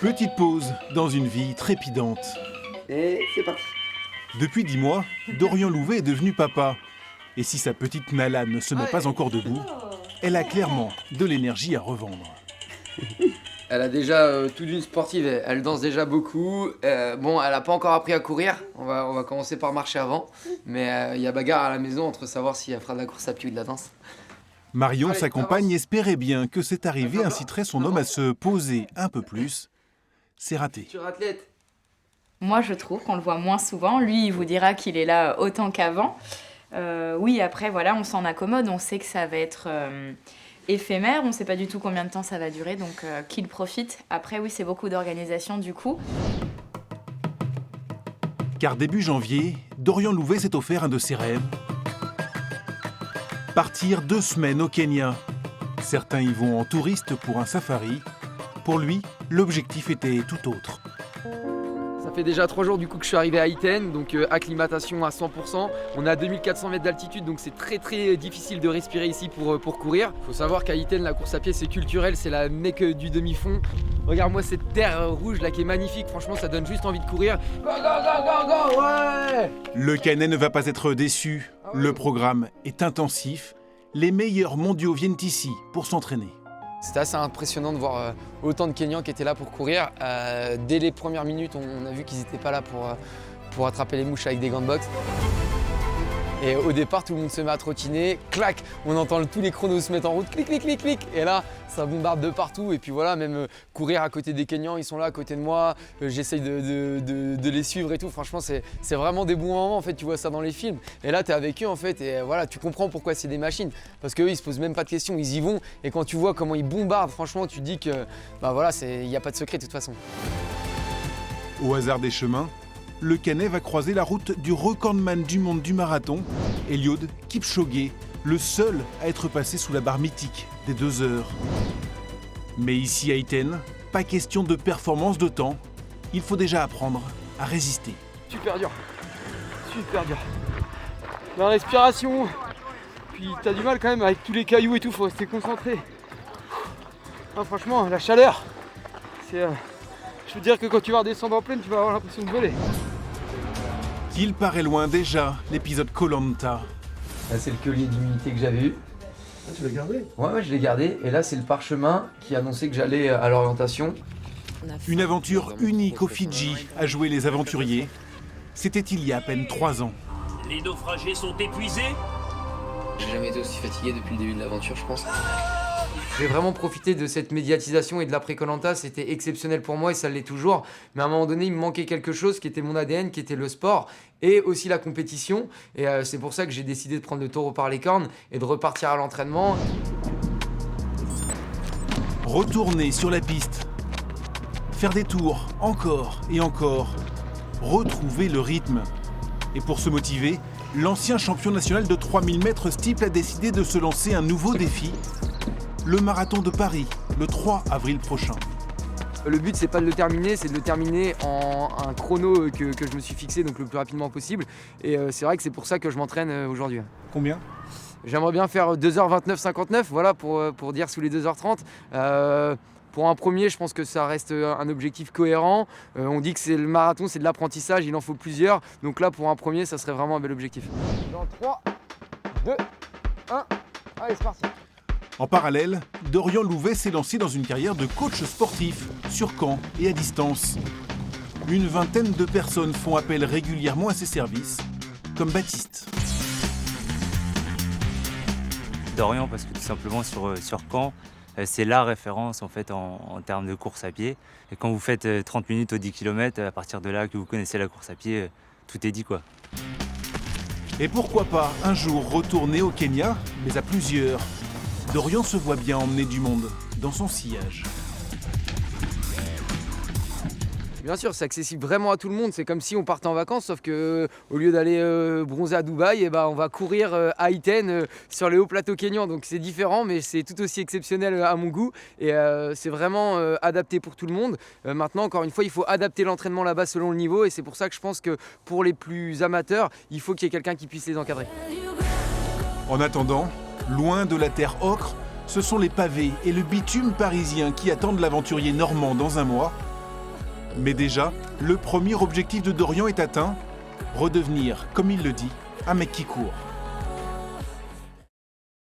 Petite pause dans une vie trépidante. Et c'est parti. Depuis 10 mois, Dorian Louvet est devenu papa. Et si sa petite Nala ne se met pas encore debout, elle a clairement de l'énergie à revendre. Elle a déjà tout d'une sportive, elle danse déjà beaucoup. Bon, elle n'a pas encore appris à courir, on va commencer par marcher avant. Mais il y a bagarre à la maison entre savoir si elle fera de la course à pied ou de la danse. Marion, Allez, sa compagne, avance. espérait bien que cette arrivée inciterait son homme à se poser un peu plus. C'est raté. Sur athlète. Moi, je trouve qu'on le voit moins souvent. Lui, il vous dira qu'il est là autant qu'avant. Oui, après, voilà, on s'en accommode. On sait que ça va être éphémère. On ne sait pas du tout combien de temps ça va durer, donc qu'il profite. Après, oui, c'est beaucoup d'organisation du coup. Car début janvier, Dorian Louvet s'est offert un de ses rêves. Partir 2 semaines au Kenya. Certains y vont en touriste pour un safari. Pour lui, l'objectif était tout autre. Ça fait déjà 3 jours du coup que je suis arrivé à Iten, donc acclimatation à 100%. On est à 2400 mètres d'altitude, donc c'est très difficile de respirer ici pour courir. Faut savoir qu'à Iten, la course à pied c'est culturel, c'est la mecque du demi-fond. Regarde-moi cette terre rouge là qui est magnifique, franchement ça donne juste envie de courir. Go, go, go, go, go, ouais! Le Canet ne va pas être déçu. Le programme est intensif. Les meilleurs mondiaux viennent ici pour s'entraîner. C'était assez impressionnant de voir autant de Kenyans qui étaient là pour courir. Dès les premières minutes, on a vu qu'ils n'étaient pas là pour attraper les mouches avec des gants de boxe. Et au départ, tout le monde se met à trottiner, clac, on entend tous les chronos se mettre en route, clic, clic, clic, clic. Et là, ça bombarde de partout. Et puis voilà, même courir à côté des Kenyans, ils sont là à côté de moi. J'essaye de les suivre et tout. Franchement, c'est vraiment des bons moments. En fait, tu vois ça dans les films. Et là, tu es avec eux en fait. Et voilà, tu comprends pourquoi c'est des machines. Parce qu'eux, ils se posent même pas de questions, ils y vont. Et quand tu vois comment ils bombardent, franchement, tu te dis que bah voilà, il n'y a pas de secret de toute façon. Au hasard des chemins, le Canet va croiser la route du recordman du monde du marathon, Eliud Kipchoge, le seul à être passé sous la barre mythique des 2 heures. Mais ici à Iten, pas question de performance de temps, il faut déjà apprendre à résister. Super dur. La respiration, puis t'as du mal quand même avec tous les cailloux et tout, faut rester concentré. Ah, franchement, la chaleur, c'est... Je veux dire que quand tu vas redescendre en plaine, tu vas avoir l'impression de voler. Il paraît loin déjà, l'épisode Koh-Lanta. Là, c'est le collier d'immunité que j'avais eu. Ah, tu l'as gardé? Ouais, je l'ai gardé. Et là, c'est le parchemin qui annonçait que j'allais à l'orientation. Une aventure unique aux Fidji à jouer les aventuriers. C'était il y a à peine 3 ans. Les naufragés sont épuisés. J'ai jamais été aussi fatigué depuis le début de l'aventure, je pense. J'ai vraiment profité de cette médiatisation et de l'après Koh-Lanta, c'était exceptionnel pour moi et ça l'est toujours. Mais à un moment donné, il me manquait quelque chose qui était mon ADN, qui était le sport et aussi la compétition. Et c'est pour ça que j'ai décidé de prendre le taureau par les cornes et de repartir à l'entraînement. Retourner sur la piste. Faire des tours, encore et encore. Retrouver le rythme. Et pour se motiver, l'ancien champion national de 3000 mètres steeple a décidé de se lancer un nouveau défi. Le marathon de Paris, le 3 avril prochain. Le but, c'est pas de le terminer, c'est de le terminer en un chrono que je me suis fixé, donc le plus rapidement possible. Et c'est vrai que c'est pour ça que je m'entraîne aujourd'hui. Combien ? J'aimerais bien faire 2h29-59, voilà, pour dire sous les 2h30. Pour un premier, je pense que ça reste un objectif cohérent. On dit que c'est le marathon, c'est de l'apprentissage, il en faut plusieurs. Donc là, pour un premier, ça serait vraiment un bel objectif. Dans 3, 2, 1, allez, c'est parti. En parallèle, Dorian Louvet s'est lancé dans une carrière de coach sportif, sur camp et à distance. Une vingtaine de personnes font appel régulièrement à ses services, comme Baptiste. Dorian, parce que tout simplement sur Caen, c'est la référence en fait en termes de course à pied. Et quand vous faites 30 minutes au 10 km, à partir de là que vous connaissez la course à pied, tout est dit quoi. Et pourquoi pas un jour retourner au Kenya, mais à plusieurs. Dorian se voit bien emmener du monde dans son sillage. Bien sûr, c'est accessible vraiment à tout le monde. C'est comme si on partait en vacances, sauf que au lieu d'aller bronzer à Dubaï, on va courir à Iten sur les hauts plateaux kenyans. Donc c'est différent, mais c'est tout aussi exceptionnel à mon goût. Et c'est vraiment adapté pour tout le monde. Maintenant, encore une fois, il faut adapter l'entraînement là-bas selon le niveau. Et c'est pour ça que je pense que pour les plus amateurs, il faut qu'il y ait quelqu'un qui puisse les encadrer. En attendant, loin de la terre ocre, ce sont les pavés et le bitume parisien qui attendent l'aventurier normand dans un mois. Mais déjà, le premier objectif de Dorian est atteint, redevenir, comme il le dit, un mec qui court.